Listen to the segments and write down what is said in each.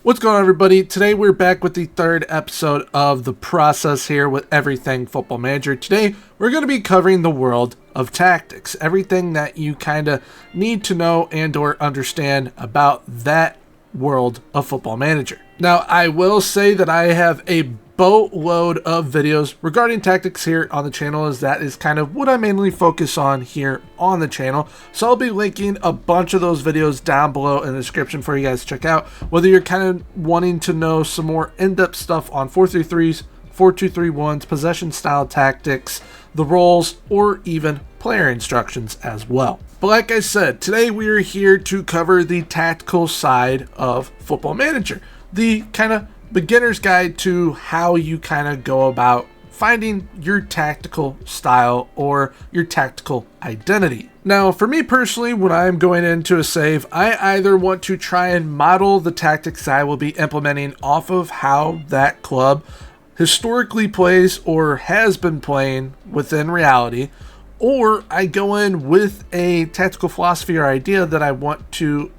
What's going on, everybody? Today we're back with the third episode of The Process here with Everything Football Manager. Today we're going to be covering the world of tactics, everything that you kind of need to know and or understand about that world of Football Manager. Now, I will say that I have a boatload of videos regarding tactics here on the channel, as that is kind of what I mainly focus on here on the channel. So I'll be linking a bunch of those videos down below in the description for you guys to check out, whether you're kind of wanting to know some more in-depth stuff on 4-3-3s, 4-2-3-1s, possession style tactics, the roles, or even player instructions as well. But like I said, today we are here to cover the tactical side of Football Manager, the kind of beginner's guide to how you kind of go about finding your tactical style or your tactical identity. Now, for me personally, when I'm going into a save, I either want to try and model the tactics I will be implementing off of how that club historically plays or has been playing within reality, or I go in with a tactical philosophy or idea that I want to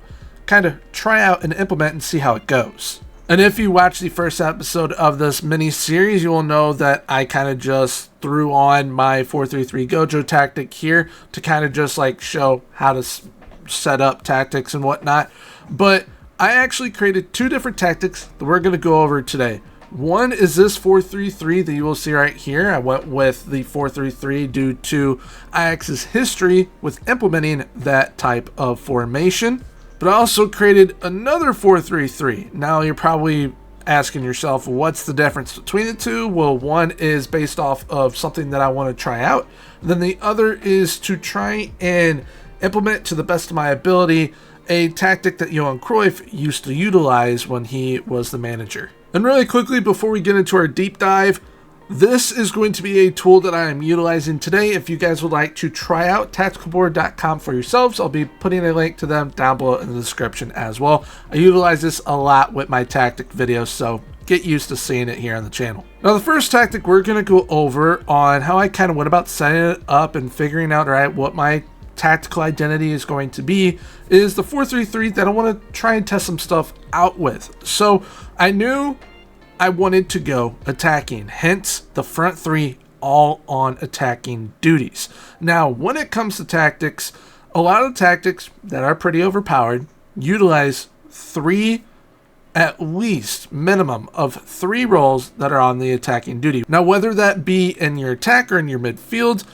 kind of try out and implement and see how it goes. And if you watch the first episode of this mini series, you will know that I kind of just threw on my 4-3-3 Gojo tactic here to kind of just like show how to set up tactics and whatnot. But I actually created two different tactics that we're going to go over today. One is this 4-3-3 that you will see right here. I went with the 4-3-3 due to Ajax's history with implementing that type of formation. But I also created another 4-3-3. Now you're probably asking yourself, what's the difference between the two? Well, one is based off of something that I want to try out. And then the other is to try and implement to the best of my ability a tactic that Johan Cruyff used to utilize when he was the manager. And really quickly, before we get into our deep dive, this is going to be a tool that I am utilizing today. If you guys would like to try out tacticalboard.com for yourselves, I'll be putting a link to them down below in the description as well. I utilize this a lot with my tactic videos, so get used to seeing it here on the channel. Now, the first tactic we're going to go over on how I kind of went about setting it up and figuring out, all right, what my tactical identity is going to be is the 4-3-3 that I want to try and test some stuff out with. So I knew I wanted to go attacking, hence the front three all on attacking duties. Now, when it comes to tactics, a lot of tactics that are pretty overpowered utilize three, at least minimum of three roles that are on the attacking duty. Now, whether that be in your attack or in your midfield,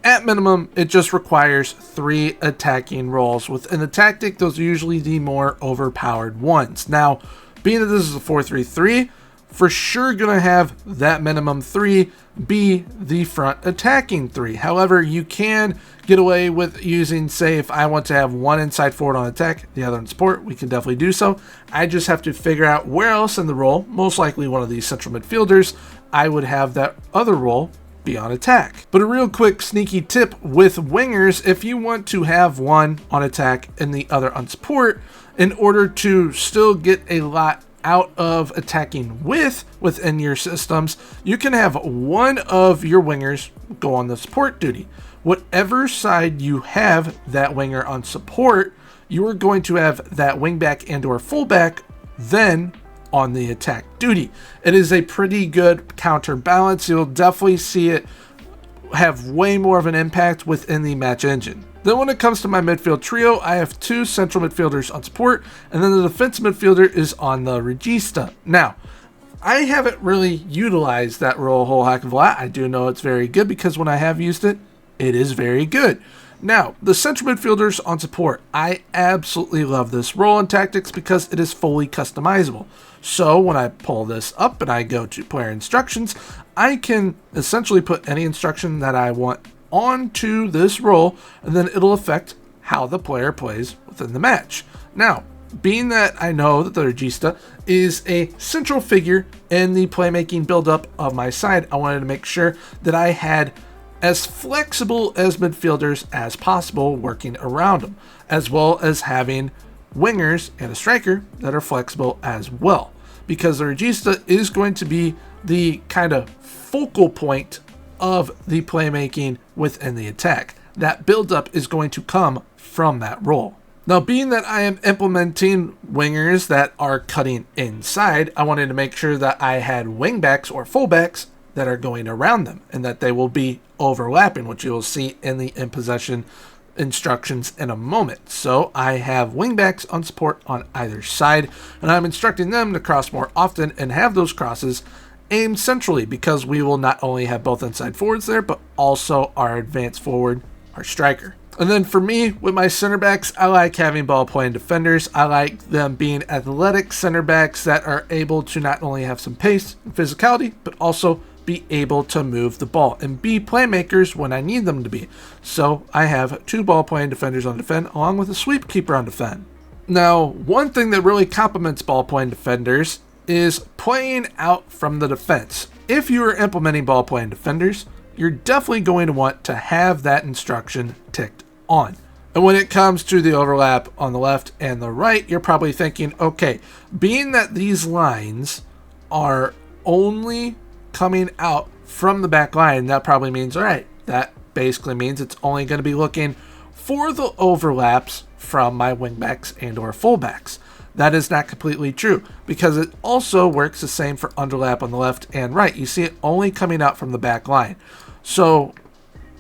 at minimum, it just requires three attacking roles. Within the tactic, those are usually the more overpowered ones. Now, being that this is a 4-3-3, for sure gonna have that minimum three be the front attacking three. However, you can get away with using, say, if I want to have one inside forward on attack, the other on support, we can definitely do so. I just have to figure out where else in the role, most likely one of these central midfielders, I would have that other role be on attack. But a real quick sneaky tip with wingers, if you want to have one on attack and the other on support, in order to still get a lot out of attacking within your systems, you can have one of your wingers go on the support duty. Whatever side you have that winger on support, you are going to have that wingback and or fullback then on the attack duty. It is a pretty good counterbalance. You'll definitely see it have way more of an impact within the match engine. Then when it comes to my midfield trio, I have two central midfielders on support, and then the defensive midfielder is on the regista. Now, I haven't really utilized that role a whole heck of a lot. I do know it's very good because when I have used it, it is very good. Now, the central midfielders on support, I absolutely love this role in tactics because it is fully customizable. So when I pull this up and I go to player instructions, I can essentially put any instruction that I want onto this role, and then it'll affect how the player plays within the match. Now, being that I know that the regista is a central figure in the playmaking buildup of my side, I wanted to make sure that I had as flexible as midfielders as possible working around them, as well as having wingers and a striker that are flexible as well, because the regista is going to be the kind of focal point of the playmaking within the attack. That buildup is going to come from that role. Now, being that I am implementing wingers that are cutting inside, I wanted to make sure that I had wingbacks or fullbacks that are going around them and that they will be overlapping, which you will see in the in possession instructions in a moment. So I have wingbacks on support on either side, and I'm instructing them to cross more often and have those crosses aimed centrally, because we will not only have both inside forwards there, but also our advanced forward, our striker. And then for me, with my center backs, I like having ball playing defenders. I like them being athletic center backs that are able to not only have some pace and physicality, but also be able to move the ball and be playmakers when I need them to be. So I have 2 ball playing defenders on defend, along with a sweep keeper on defend. Now, one thing that really complements ball playing defenders is playing out from the defense. If you are implementing ball playing defenders, you're definitely going to want to have that instruction ticked on. And when it comes to the overlap on the left and the right, you're probably thinking, okay, being that these lines are only coming out from the back line, that probably means, all right, that basically means it's only going to be looking for the overlaps from my wingbacks and or fullbacks. That is not completely true, because it also works the same for underlap on the left and right. You see it only coming out from the back line. So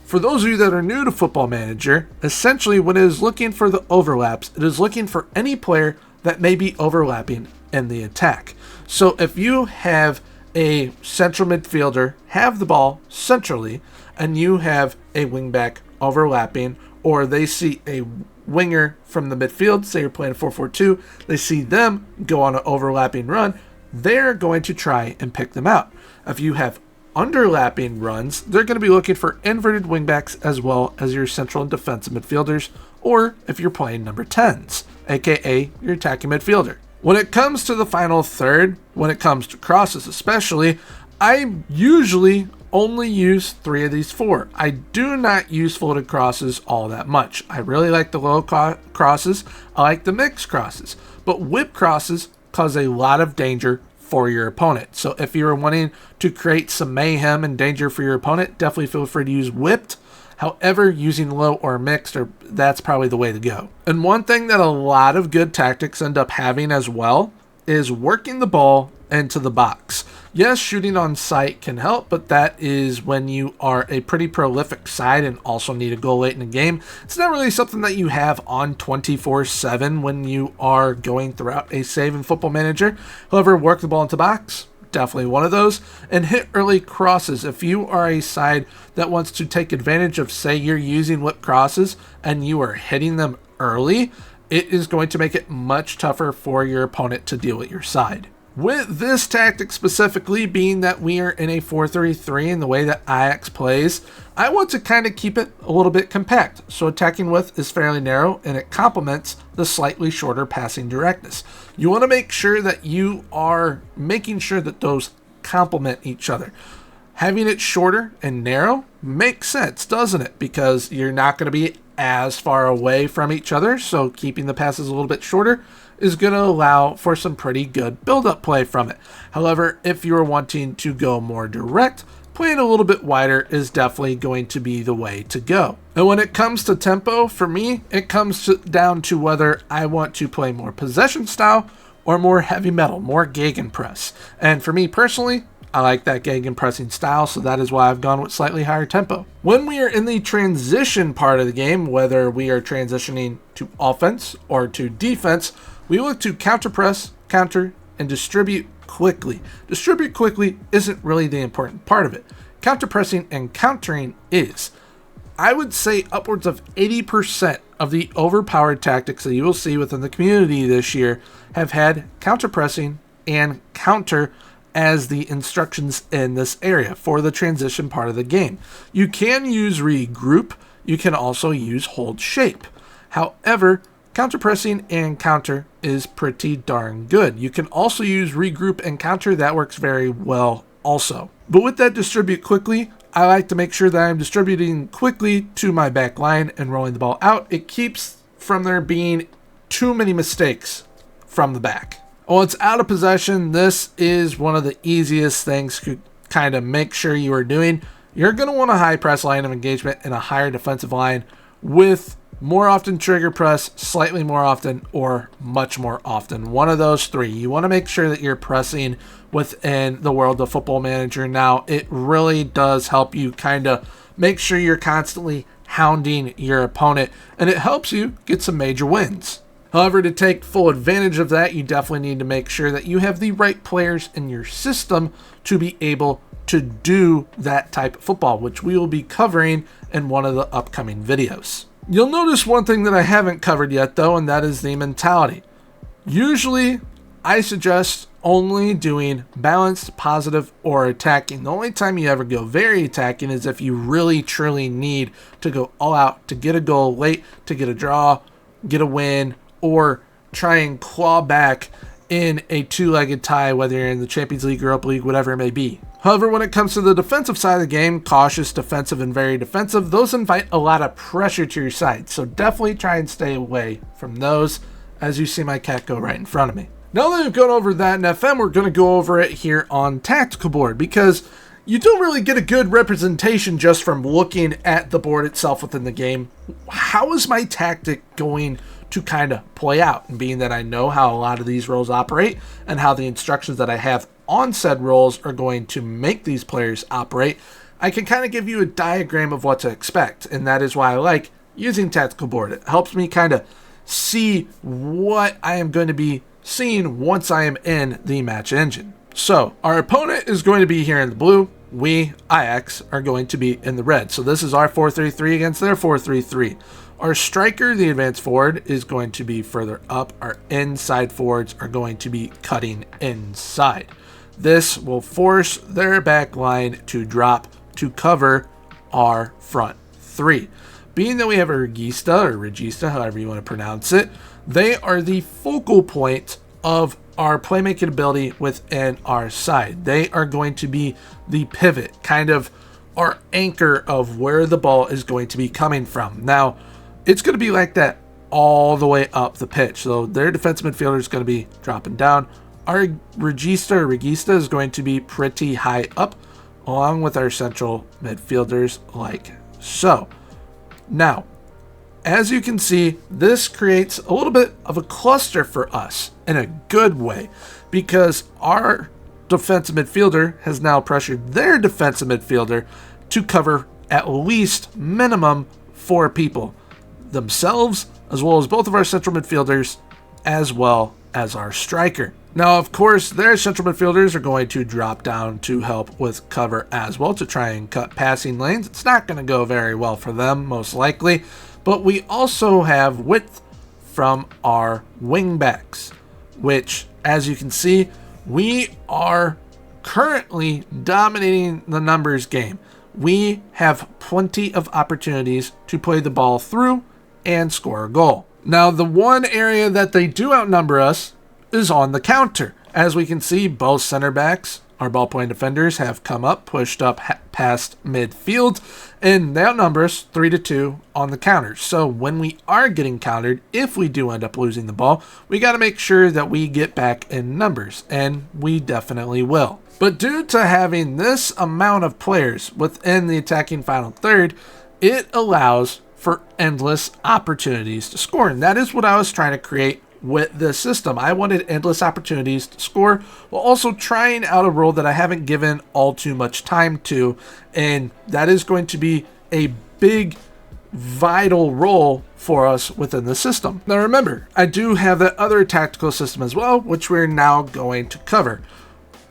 for those of you that are new to Football Manager, essentially when it is looking for the overlaps, it is looking for any player that may be overlapping in the attack. So if you have a central midfielder have the ball centrally, and you have a wingback overlapping, or they see a winger from the midfield, say you're playing a 4-4-2, they see them go on an overlapping run, they're going to try and pick them out. If you have underlapping runs, they're going to be looking for inverted wingbacks as well as your central and defensive midfielders, or if you're playing number 10s, aka your attacking midfielder. When it comes to the final third, when it comes to crosses especially, I usually only use 3 of these 4. I do not use floated crosses all that much. I really like the low crosses. I like the mixed crosses. But whip crosses cause a lot of danger for your opponent. So if you're wanting to create some mayhem and danger for your opponent, definitely feel free to use whipped. However, using low or mixed, that's probably the way to go. And one thing that a lot of good tactics end up having as well is working the ball into the box. Yes, shooting on sight can help, but that is when you are a pretty prolific side and also need a goal late in the game. It's not really something that you have on 24/7 when you are going throughout a save in Football Manager. However, work the ball into the box, definitely one of those, and hit early crosses. If you are a side that wants to take advantage of, say you're using whip crosses and you are hitting them early, it is going to make it much tougher for your opponent to deal with your side. With this tactic specifically, being that we are in a 4-3-3 in the way that Ajax plays, I want to kind of keep it a little bit compact. So attacking width is fairly narrow, and it complements the slightly shorter passing directness. You want to make sure that you are making sure that those complement each other. Having it shorter and narrow makes sense, doesn't it? Because you're not going to be as far away from each other, so keeping the passes a little bit shorter is going to allow for some pretty good build-up play from it. However, if you're wanting to go more direct, playing a little bit wider is definitely going to be the way to go. And when it comes to tempo, for me, it comes down to whether I want to play more possession style or more heavy metal, more gegenpress. And for me personally, I like that gegenpressing style, so that is why I've gone with slightly higher tempo. When we are in the transition part of the game, whether we are transitioning to offense or to defense, we look to counter-press, counter, and distribute quickly. Distribute quickly isn't really the important part of it. Counter-pressing and countering is. I would say upwards of 80% of the overpowered tactics that you will see within the community this year have had counter-pressing and counter as the instructions in this area for the transition part of the game. You can use regroup. You can also use hold shape. However, counter-pressing and counter is pretty darn good. You can also use regroup and counter. That works very well also. But with that distribute quickly, I like to make sure that I'm distributing quickly to my back line and rolling the ball out. It keeps from there being too many mistakes from the back. Once out of possession, this is one of the easiest things to kind of make sure you are doing. You're going to want a high press line of engagement and a higher defensive line with more often trigger press, slightly more often, or much more often. One of those three. You want to make sure that you're pressing within the world of Football Manager. Now, it really does help you kind of make sure you're constantly hounding your opponent, and it helps you get some major wins. However, to take full advantage of that, you definitely need to make sure that you have the right players in your system to be able to do that type of football, which we will be covering in one of the upcoming videos. You'll notice one thing that I haven't covered yet, though, and that is the mentality. Usually, I suggest only doing balanced, positive, or attacking. The only time you ever go very attacking is if you really, truly need to go all out to get a goal late, to get a draw, get a win, or try and claw back in a two-legged tie, whether you're in the Champions League, Europa League, whatever it may be. However, when it comes to the defensive side of the game, cautious, defensive, and very defensive, those invite a lot of pressure to your side. So definitely try and stay away from those, as you see my cat go right in front of me. Now that we've gone over that in FM, we're going to go over it here on Tactical Board, because you don't really get a good representation just from looking at the board itself within the game. How is my tactic going to kind of play out? And being that I know how a lot of these roles operate and how the instructions that I have on said roles are going to make these players operate, I can kind of give you a diagram of what to expect. And that is why I like using Tactical Board. It helps me kind of see what I am going to be seeing once I am in the match engine. So our opponent is going to be here in the blue. We, Ajax, are going to be in the red. So this is our 4-3-3 against their 4-3-3. Our striker, the advanced forward, is going to be further up. Our inside forwards are going to be cutting inside. This will force their back line to drop to cover our front three. Being that we have a regista, however you want to pronounce it, they are the focal point of our playmaking ability within our side. They are going to be the pivot, kind of our anchor of where the ball is going to be coming from. Now, it's going to be like that all the way up the pitch. So their defensive midfielder is going to be dropping down. Our regista is going to be pretty high up, along with our central midfielders like so. Now, as you can see, this creates a little bit of a cluster for us in a good way, because our defensive midfielder has now pressured their defensive midfielder to cover at least minimum 4 people, themselves, as well as both of our central midfielders, as well as our striker. Now, of course, their central midfielders are going to drop down to help with cover as well, to try and cut passing lanes. It's not going to go very well for them, most likely, but we also have width from our wing backs, which, as you can see, we are currently dominating the numbers game. We have plenty of opportunities to play the ball through and score a goal. Now, the one area that they do outnumber us is on the counter. As we can see, both center backs, our ballpoint defenders, have come up, pushed up past midfield, and they outnumber us 3-2 on the counters. So when we are getting countered, if we do end up losing the ball, we got to make sure that we get back in numbers, and we definitely will. But due to having this amount of players within the attacking final third, it allows for endless opportunities to score. And that is what I was trying to create with this system. I wanted endless opportunities to score, while also trying out a role that I haven't given all too much time to, and that is going to be a big, vital role for us within the system. Now remember, I do have that other tactical system as well, which we're now going to cover.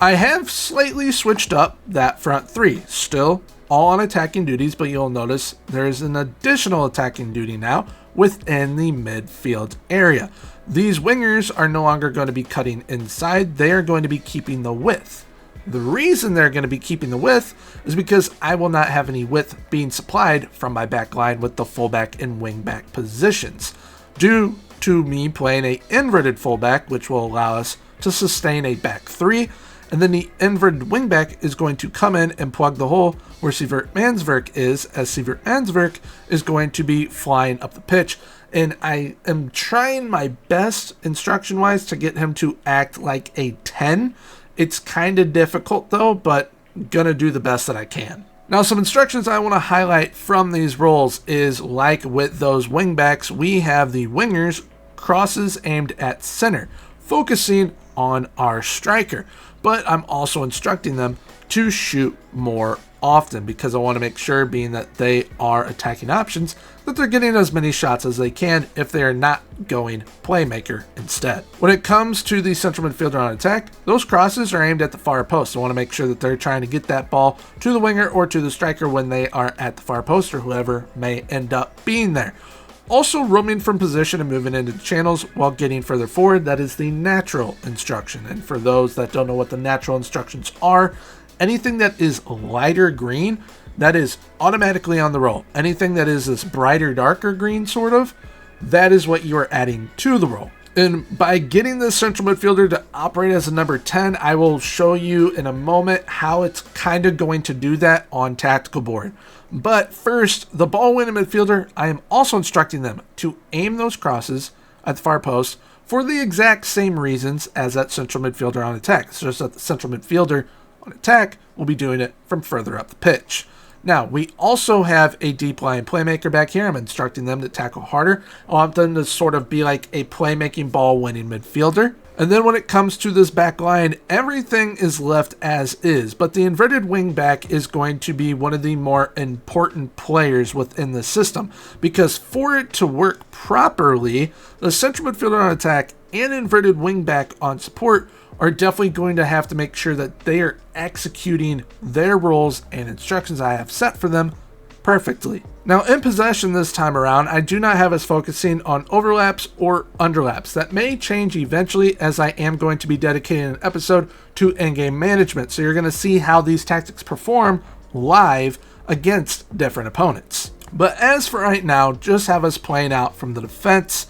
I have slightly switched up that front three, still all on attacking duties, but you'll notice there's an additional attacking duty now within the midfield area. These wingers are no longer going to be cutting inside, they are going to be keeping the width. The reason they're going to be keeping the width is because I will not have any width being supplied from my back line with the fullback and wingback positions, due to me playing a inverted fullback, which will allow us to sustain a back three, and then the inverted wingback is going to come in and plug the hole where Sievert Mansverk is, as Sievert Mansverk is going to be flying up the pitch. And I am trying my best, instruction-wise, to get him to act like a 10. It's kind of difficult, though, but gonna do the best that I can. Now, some instructions I want to highlight from these roles is, like with those wingbacks, we have the wingers crosses aimed at center, focusing on our striker. But I'm also instructing them to shoot more often because I want to make sure, being that they are attacking options, that they're getting as many shots as they can if they are not going playmaker instead. When it comes to the central midfielder on attack, those crosses are aimed at the far post. I want to make sure that they're trying to get that ball to the winger or to the striker when they are at the far post, or whoever may end up being there. Also, roaming from position and moving into channels while getting further forward, that is the natural instruction. And for those that don't know what the natural instructions are, anything that is lighter green, that is automatically on the roll. Anything that is this brighter, darker green sort of, that is what you are adding to the roll. And by getting this central midfielder to operate as a number 10, I will show you in a moment how it's kind of going to do that on tactical board. But first, the ball winning midfielder, I am also instructing them to aim those crosses at the far post for the exact same reasons as that central midfielder on attack. It's just that the central midfielder on attack will be doing it from further up the pitch. Now, we also have a deep line playmaker back here. I'm instructing them to tackle harder. I want them to sort of be like a playmaking ball winning midfielder. And then when it comes to this back line, everything is left as is, but the inverted wing back is going to be one of the more important players within the system, because for it to work properly, the central midfielder on attack and inverted wing back on support are definitely going to have to make sure that they are executing their roles and instructions I have set for them perfectly. Now, in possession this time around, I do not have us focusing on overlaps or underlaps. That may change eventually, as I am going to be dedicating an episode to in-game management, so you're going to see how these tactics perform live against different opponents. But as for right now, just have us playing out from the defense,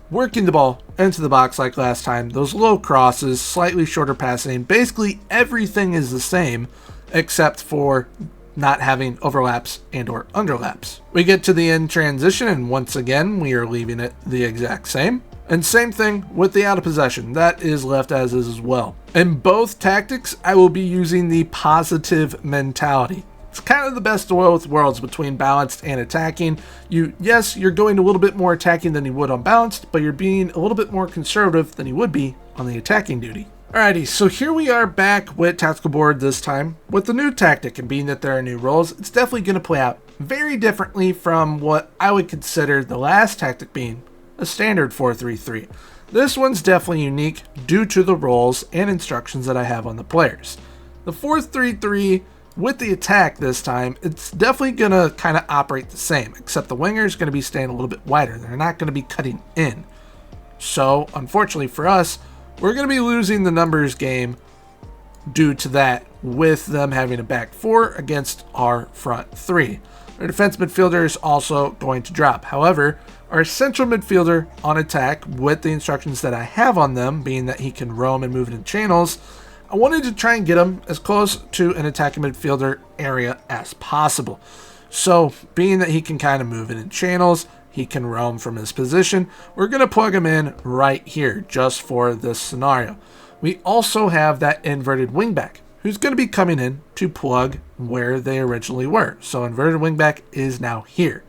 working the ball into the box like last time, those low crosses, slightly shorter passing, basically everything is the same except for not having overlaps and or underlaps. We get to the end transition, and once again we are leaving it the exact same. And same thing with the out of possession, that is left as is as well. In both tactics, I will be using the positive mentality. It's kind of the best of both worlds between balanced and attacking. Yes, you're going a little bit more attacking than you would on balanced, but you're being a little bit more conservative than you would be on the attacking duty. Alrighty, so here we are back with tactical board this time with the new tactic, and being that there are new roles, it's definitely going to play out very differently from what I would consider the last tactic being a standard 4-3-3. This one's definitely unique due to the roles and instructions that I have on the players. The 4-3-3 with the attack this time, it's definitely going to kind of operate the same, except the winger is going to be staying a little bit wider. They're not going to be cutting in. So, unfortunately for us, we're going to be losing the numbers game due to that, with them having a back four against our front three. Our defense midfielder is also going to drop. However, our central midfielder on attack, with the instructions that I have on them, being that he can roam and move in channels, I wanted to try and get him as close to an attacking midfielder area as possible. So, being that he can kind of move in channels, he can roam from his position, we're going to plug him in right here just for this scenario. We also have that inverted wingback, who's going to be coming in to plug where they originally were. So inverted wingback is now here.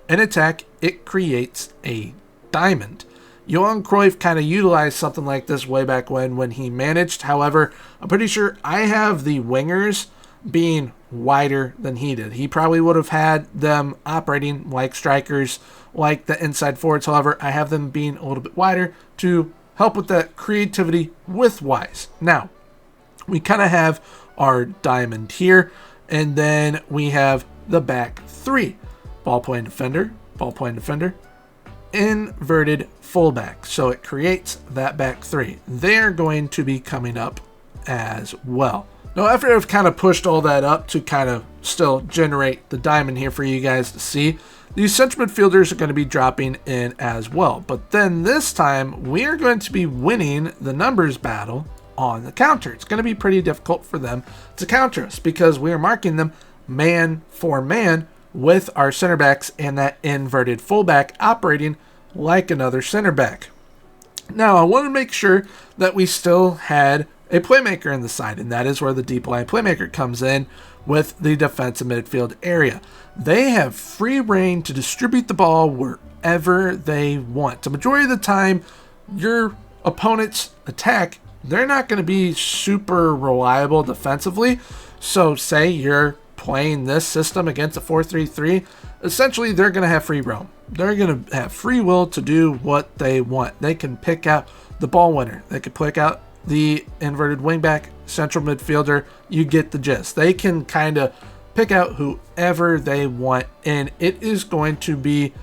In attack, it creates a diamond. Johan Cruyff kind of utilized something like this way back when he managed. However, I'm pretty sure I have the wingers being wider than he did. He probably would have had them operating like strikers, like the inside forwards. However, I have them being a little bit wider to help with that creativity width-wise. Now, we kind of have our diamond here, and then we have the back three. Ball-playing defender, inverted fullback. So it creates that back three. They're going to be coming up as well. Now, after I've kind of pushed all that up to kind of still generate the diamond here for you guys to see, these central midfielders are going to be dropping in as well. But then this time, we are going to be winning the numbers battle on the counter. It's going to be pretty difficult for them to counter us because we are marking them man for man with our center backs and that inverted fullback operating like another center back. Now, I want to make sure that we still had a playmaker in the side, and that is where the deep line playmaker comes in with the defensive midfield area. They have free reign to distribute the ball wherever they want. The majority of the time, your opponent's attack, they're not going to be super reliable defensively. So say you're playing this system against a 4-3-3, essentially they're going to have free roam. They're going to have free will to do what they want. They can pick out the ball winner. They can pick out the inverted wingback, central midfielder. You get the gist. They can kind of pick out whoever they want, and it is going to be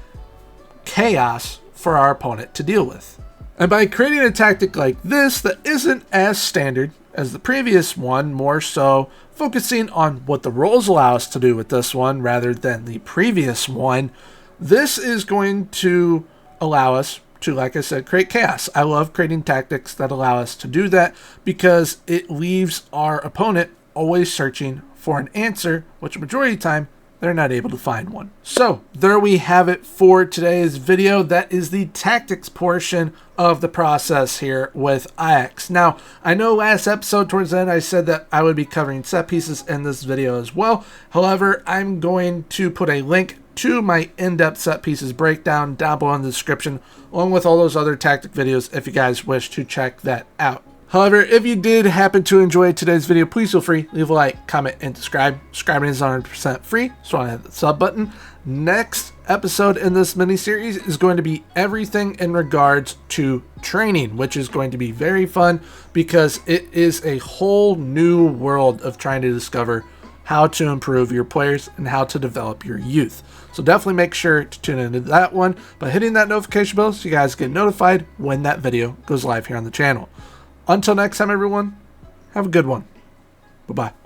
chaos for our opponent to deal with. And by creating a tactic like this that isn't as standard as the previous one, more so focusing on what the roles allow us to do with this one rather than the previous one, this is going to allow us to, like I said, create chaos. I love creating tactics that allow us to do that because it leaves our opponent always searching for an answer, which majority of the time they're not able to find one. So there we have it for today's video. That is the tactics portion of the process here with Ajax. Now, I know last episode towards the end I said that I would be covering set pieces in this video as well. However, I'm going to put a link to my in-depth set pieces breakdown down below in the description, along with all those other tactic videos if you guys wish to check that out. However, if you did happen to enjoy today's video, please feel free, leave a like, comment, and subscribe. Subscribing is 100% free, so I hit the sub button. Next episode in this mini-series is going to be everything in regards to training, which is going to be very fun because it is a whole new world of trying to discover how to improve your players and how to develop your youth. So definitely make sure to tune into that one by hitting that notification bell so you guys get notified when that video goes live here on the channel. Until next time, everyone, have a good one. Bye-bye.